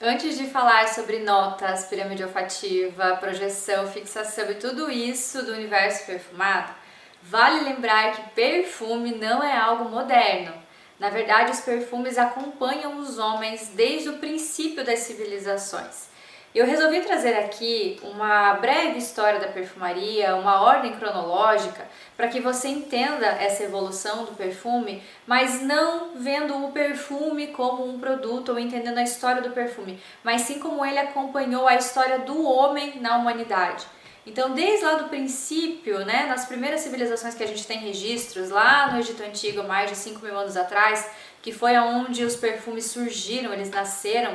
Antes de falar sobre notas, pirâmide olfativa, projeção, fixação e tudo isso do universo perfumado, vale lembrar que perfume não é algo moderno. Na verdade, os perfumes acompanham os homens desde o princípio das civilizações. Eu resolvi trazer aqui uma breve história da perfumaria, uma ordem cronológica, para que você entenda essa evolução do perfume, mas não vendo o perfume como um produto ou entendendo a história do perfume, mas sim como ele acompanhou a história do homem na humanidade. Então, desde lá do princípio, nas primeiras civilizações que a gente tem registros, lá no Egito Antigo, mais de 5.000 anos atrás, que foi onde os perfumes surgiram, eles nasceram,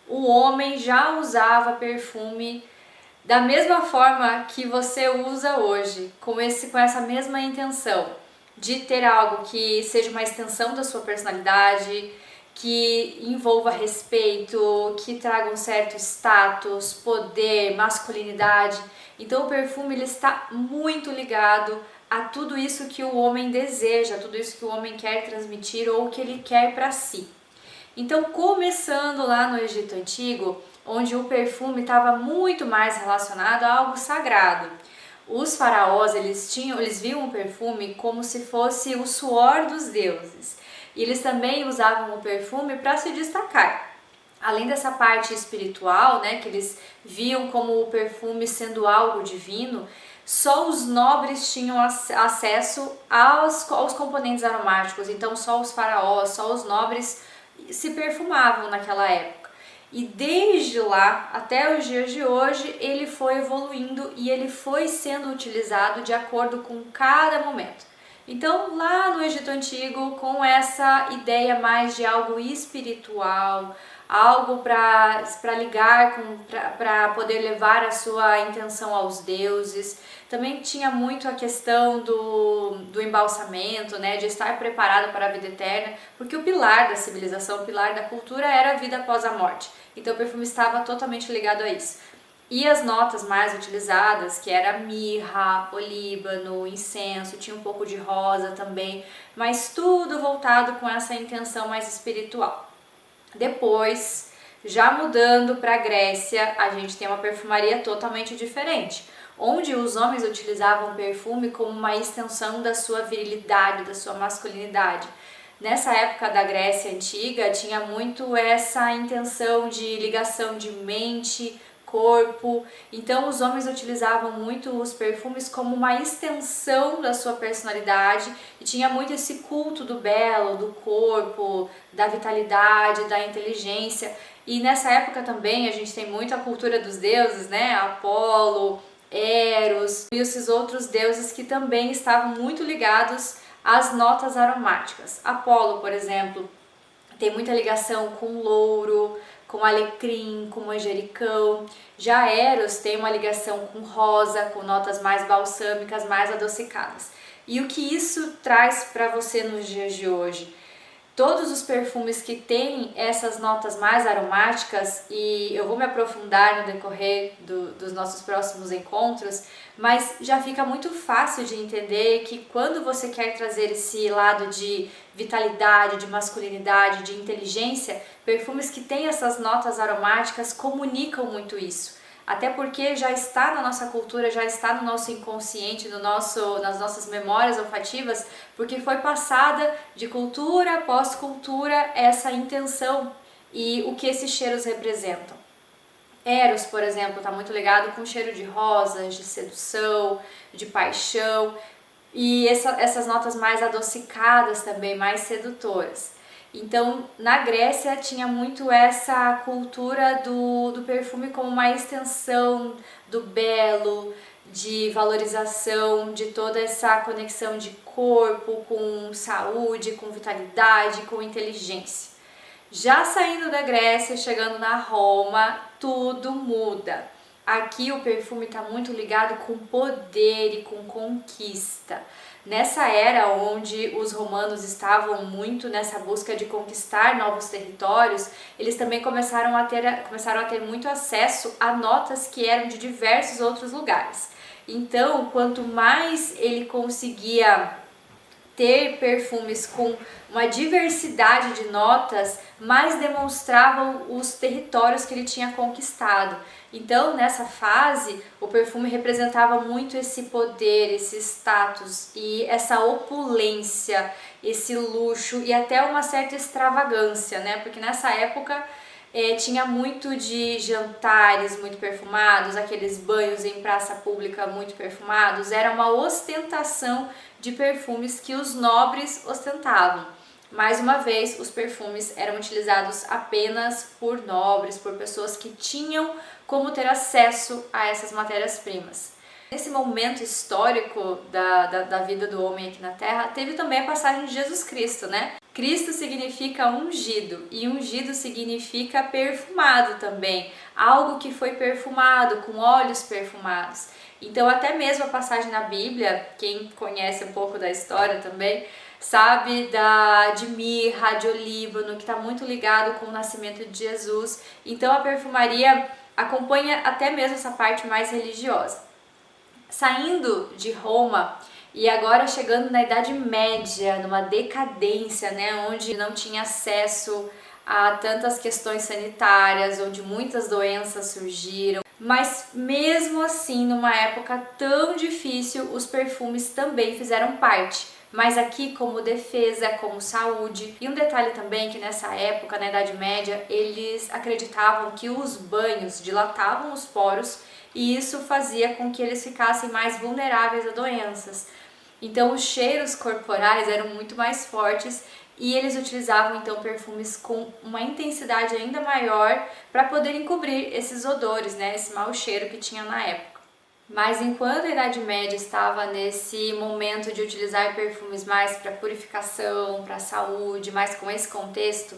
o homem já usava perfume da mesma forma que você usa hoje, com essa mesma intenção de ter algo que seja uma extensão da sua personalidade, que envolva respeito, que traga um certo status, poder, masculinidade. Então o perfume ele está muito ligado a tudo isso que o homem deseja, a tudo isso que o homem quer transmitir ou que ele quer para si. Então, começando lá no Egito Antigo, onde o perfume estava muito mais relacionado a algo sagrado. Os faraós, eles viam o perfume como se fosse o suor dos deuses. E eles também usavam o perfume para se destacar. Além dessa parte espiritual, que eles viam como o perfume sendo algo divino, só os nobres tinham acesso aos componentes aromáticos. Então, só os faraós, só os nobres se perfumavam naquela época. E desde lá até os dias de hoje ele foi evoluindo e ele foi sendo utilizado de acordo com cada momento. Então lá no Egito Antigo, com essa ideia mais de algo espiritual, algo para ligar, para poder levar a sua intenção aos deuses. Também tinha muito a questão do embalsamento, de estar preparado para a vida eterna, porque o pilar da civilização, o pilar da cultura era a vida após a morte. Então o perfume estava totalmente ligado a isso. E as notas mais utilizadas, que era mirra, olíbano, incenso, tinha um pouco de rosa também, mas tudo voltado com essa intenção mais espiritual. Depois, já mudando para a Grécia, a gente tem uma perfumaria totalmente diferente, onde os homens utilizavam perfume como uma extensão da sua virilidade, da sua masculinidade. Nessa época da Grécia Antiga, tinha muito essa intenção de ligação de mente, corpo, então os homens utilizavam muito os perfumes como uma extensão da sua personalidade e tinha muito esse culto do belo, do corpo, da vitalidade, da inteligência. E nessa época também a gente tem muito a cultura dos deuses, Apolo, Eros e esses outros deuses que também estavam muito ligados às notas aromáticas. Apolo, por exemplo, tem muita ligação com louro, com alecrim, com manjericão. Já Eros tem uma ligação com rosa, com notas mais balsâmicas, mais adocicadas. E o que isso traz para você nos dias de hoje? Todos os perfumes que têm essas notas mais aromáticas, e eu vou me aprofundar no decorrer dos nossos próximos encontros, mas já fica muito fácil de entender que quando você quer trazer esse lado de vitalidade, de masculinidade, de inteligência, perfumes que têm essas notas aromáticas comunicam muito isso. Até porque já está na nossa cultura, já está no nosso inconsciente, nas nossas memórias olfativas, porque foi passada de cultura após cultura essa intenção e o que esses cheiros representam. Eros, por exemplo, está muito ligado com o cheiro de rosas, de sedução, de paixão e essas notas mais adocicadas também, mais sedutoras. Então, na Grécia tinha muito essa cultura do perfume como uma extensão do belo, de valorização, de toda essa conexão de corpo com saúde, com vitalidade, com inteligência. Já saindo da Grécia, chegando na Roma, tudo muda. Aqui o perfume está muito ligado com poder e com conquista. Nessa era onde os romanos estavam muito nessa busca de conquistar novos territórios, eles também começaram a ter muito acesso a notas que eram de diversos outros lugares. Então, quanto mais ele conseguia ter perfumes com uma diversidade de notas, mais demonstravam os territórios que ele tinha conquistado. Então, nessa fase, o perfume representava muito esse poder, esse status e essa opulência, esse luxo e até uma certa extravagância, né? Porque nessa época tinha muito de jantares muito perfumados, aqueles banhos em praça pública muito perfumados, era uma ostentação de perfumes que os nobres ostentavam. Mais uma vez, os perfumes eram utilizados apenas por nobres, por pessoas que tinham como ter acesso a essas matérias-primas. Nesse momento histórico da vida do homem aqui na Terra, teve também a passagem de Jesus Cristo, né? Cristo significa ungido e ungido significa perfumado também, algo que foi perfumado, com óleos perfumados. Então até mesmo a passagem na Bíblia, quem conhece um pouco da história também, sabe de mirra, de olíbano, que está muito ligado com o nascimento de Jesus. Então a perfumaria acompanha até mesmo essa parte mais religiosa. Saindo de Roma e agora chegando na Idade Média, numa decadência, né, onde não tinha acesso a tantas questões sanitárias, onde muitas doenças surgiram, mas mesmo assim, numa época tão difícil, os perfumes também fizeram parte. Mas aqui como defesa, como saúde. E um detalhe também que nessa época, na Idade Média, eles acreditavam que os banhos dilatavam os poros e isso fazia com que eles ficassem mais vulneráveis a doenças. Então os cheiros corporais eram muito mais fortes e eles utilizavam então perfumes com uma intensidade ainda maior para poder encobrir esses odores, né, esse mau cheiro que tinha na época. Mas enquanto a Idade Média estava nesse momento de utilizar perfumes mais para purificação, para saúde, mais com esse contexto,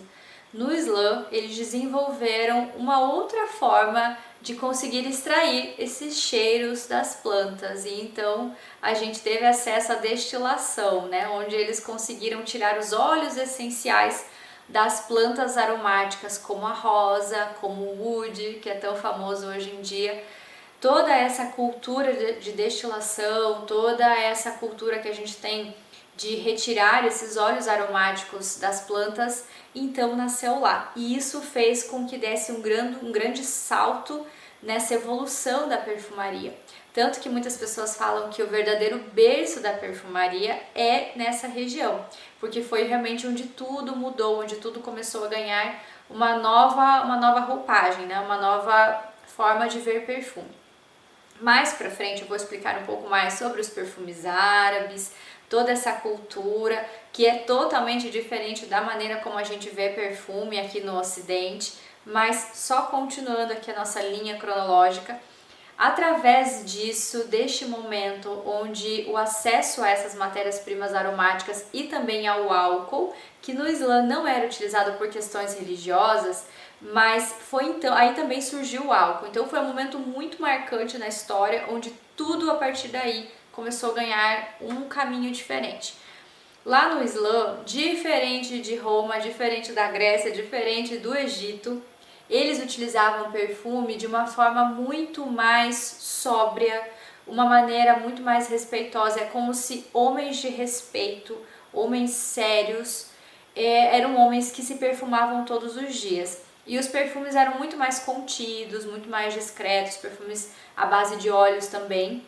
no Islã eles desenvolveram uma outra forma de conseguir extrair esses cheiros das plantas e então a gente teve acesso à destilação, né, onde eles conseguiram tirar os óleos essenciais das plantas aromáticas como a rosa, como o oud, que é tão famoso hoje em dia. Toda essa cultura de destilação, toda essa cultura que a gente tem de retirar esses óleos aromáticos das plantas, então nasceu lá. E isso fez com que desse um grande salto nessa evolução da perfumaria. Tanto que muitas pessoas falam que o verdadeiro berço da perfumaria é nessa região, porque foi realmente onde tudo mudou, onde tudo começou a ganhar uma nova roupagem, né? Uma nova forma de ver perfume. Mais pra frente eu vou explicar um pouco mais sobre os perfumes árabes, toda essa cultura que é totalmente diferente da maneira como a gente vê perfume aqui no Ocidente, mas só continuando aqui a nossa linha cronológica, através disso, deste momento onde o acesso a essas matérias-primas aromáticas e também ao álcool, que no Islã não era utilizado por questões religiosas, mas foi então, aí também surgiu o álcool. Então foi um momento muito marcante na história, onde tudo a partir daí começou a ganhar um caminho diferente. Lá no Islã, diferente de Roma, diferente da Grécia, diferente do Egito, eles utilizavam perfume de uma forma muito mais sóbria, uma maneira muito mais respeitosa. É como se homens de respeito, homens sérios, eram homens que se perfumavam todos os dias. E os perfumes eram muito mais contidos, muito mais discretos, perfumes à base de óleos também,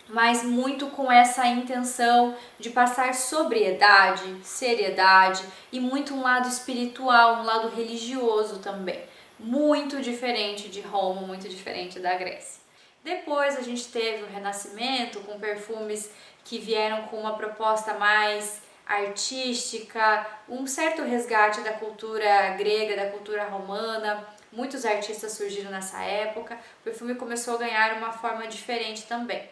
mas muito com essa intenção de passar sobriedade, seriedade e muito um lado espiritual, um lado religioso também. Muito diferente de Roma, muito diferente da Grécia. Depois a gente teve o Renascimento com perfumes que vieram com uma proposta mais artística, um certo resgate da cultura grega, da cultura romana. Muitos artistas surgiram nessa época. O perfume começou a ganhar uma forma diferente também.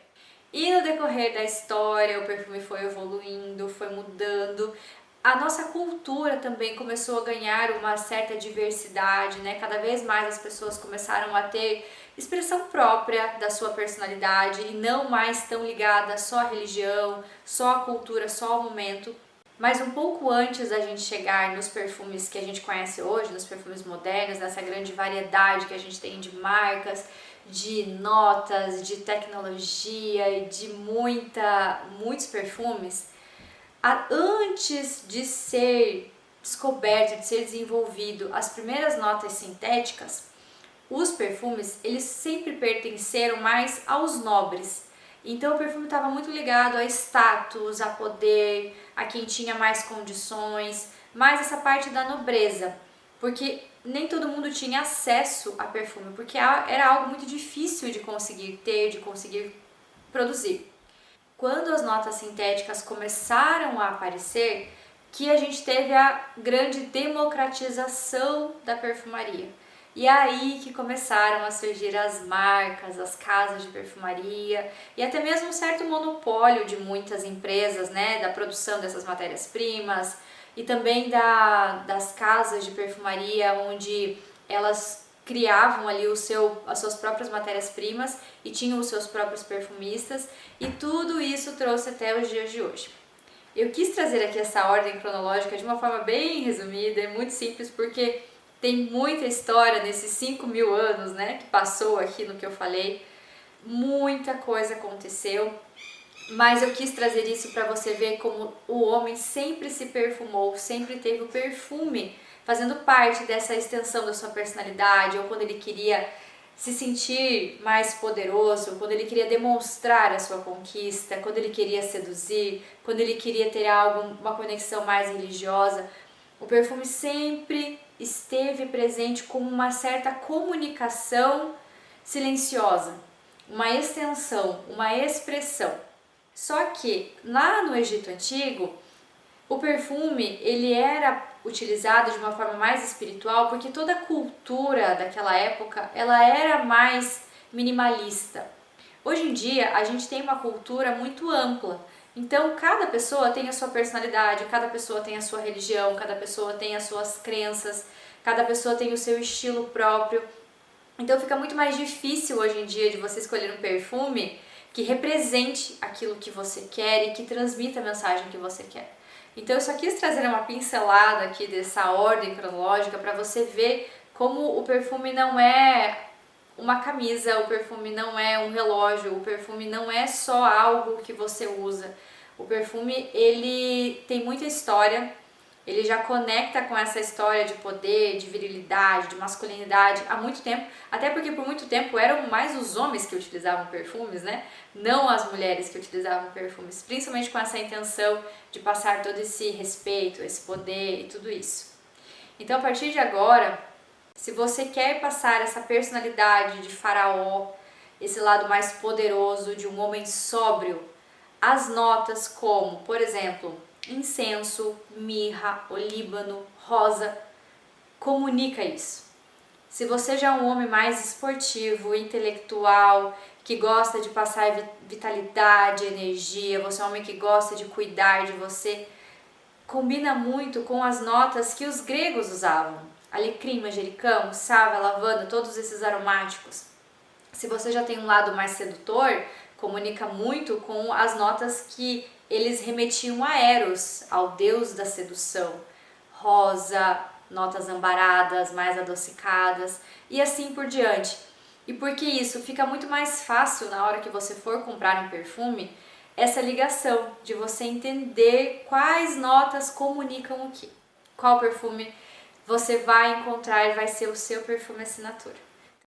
E no decorrer da história, o perfume foi evoluindo, foi mudando. A nossa cultura também começou a ganhar uma certa diversidade, né? Cada vez mais as pessoas começaram a ter expressão própria da sua personalidade e não mais tão ligada só à religião, só à cultura, só ao momento. Mas um pouco antes da gente chegar nos perfumes que a gente conhece hoje, nos perfumes modernos, nessa grande variedade que a gente tem de marcas, de notas, de tecnologia e de muitos perfumes, Antes de ser descoberto, de ser desenvolvido as primeiras notas sintéticas, os perfumes, eles sempre pertenceram mais aos nobres. Então o perfume estava muito ligado a status, a poder, a quem tinha mais condições, mais essa parte da nobreza, porque nem todo mundo tinha acesso a perfume, porque era algo muito difícil de conseguir ter, de conseguir produzir. Quando as notas sintéticas começaram a aparecer, que a gente teve a grande democratização da perfumaria. E aí que começaram a surgir as marcas, as casas de perfumaria e até mesmo um certo monopólio de muitas empresas, né, da produção dessas matérias-primas e também das casas de perfumaria onde elas criavam ali as suas próprias matérias-primas e tinham os seus próprios perfumistas, e tudo isso trouxe até os dias de hoje. Eu quis trazer aqui essa ordem cronológica de uma forma bem resumida e muito simples, porque tem muita história nesses 5.000 anos, né, que passou aqui no que eu falei. Muita coisa aconteceu, mas eu quis trazer isso para você ver como o homem sempre se perfumou, sempre teve o perfume fazendo parte dessa extensão da sua personalidade, ou quando ele queria se sentir mais poderoso, quando ele queria demonstrar a sua conquista, quando ele queria seduzir, quando ele queria ter uma conexão mais religiosa. O perfume sempre esteve presente como uma certa comunicação silenciosa, uma extensão, uma expressão. Só que lá no Egito Antigo, o perfume ele era utilizado de uma forma mais espiritual, porque toda a cultura daquela época ela era mais minimalista. Hoje em dia a gente tem uma cultura muito ampla, então cada pessoa tem a sua personalidade, cada pessoa tem a sua religião, cada pessoa tem as suas crenças, cada pessoa tem o seu estilo próprio. Então fica muito mais difícil hoje em dia de você escolher um perfume que represente aquilo que você quer e que transmita a mensagem que você quer. Então eu só quis trazer uma pincelada aqui dessa ordem cronológica para você ver como o perfume não é uma camisa, o perfume não é um relógio, o perfume não é só algo que você usa. O perfume, ele tem muita história, ele já conecta com essa história de poder, de virilidade, de masculinidade há muito tempo, até porque por muito tempo eram mais os homens que utilizavam perfumes, né? Não as mulheres que utilizavam perfumes, principalmente com essa intenção de passar todo esse respeito, esse poder e tudo isso. Então, a partir de agora, se você quer passar essa personalidade de faraó, esse lado mais poderoso de um homem sóbrio, as notas como, por exemplo, incenso, mirra, olíbano, rosa, comunica isso. Se você já é um homem mais esportivo, intelectual, que gosta de passar vitalidade, energia, você é um homem que gosta de cuidar de você, combina muito com as notas que os gregos usavam. Alecrim, manjericão, sábia, lavanda, todos esses aromáticos. Se você já tem um lado mais sedutor, comunica muito com as notas que eles remetiam a Eros, ao deus da sedução. Rosa, notas ambaradas, mais adocicadas e assim por diante. E por que isso? Fica muito mais fácil na hora que você for comprar um perfume, essa ligação de você entender quais notas comunicam o que. Qual perfume você vai encontrar e vai ser o seu perfume assinatura.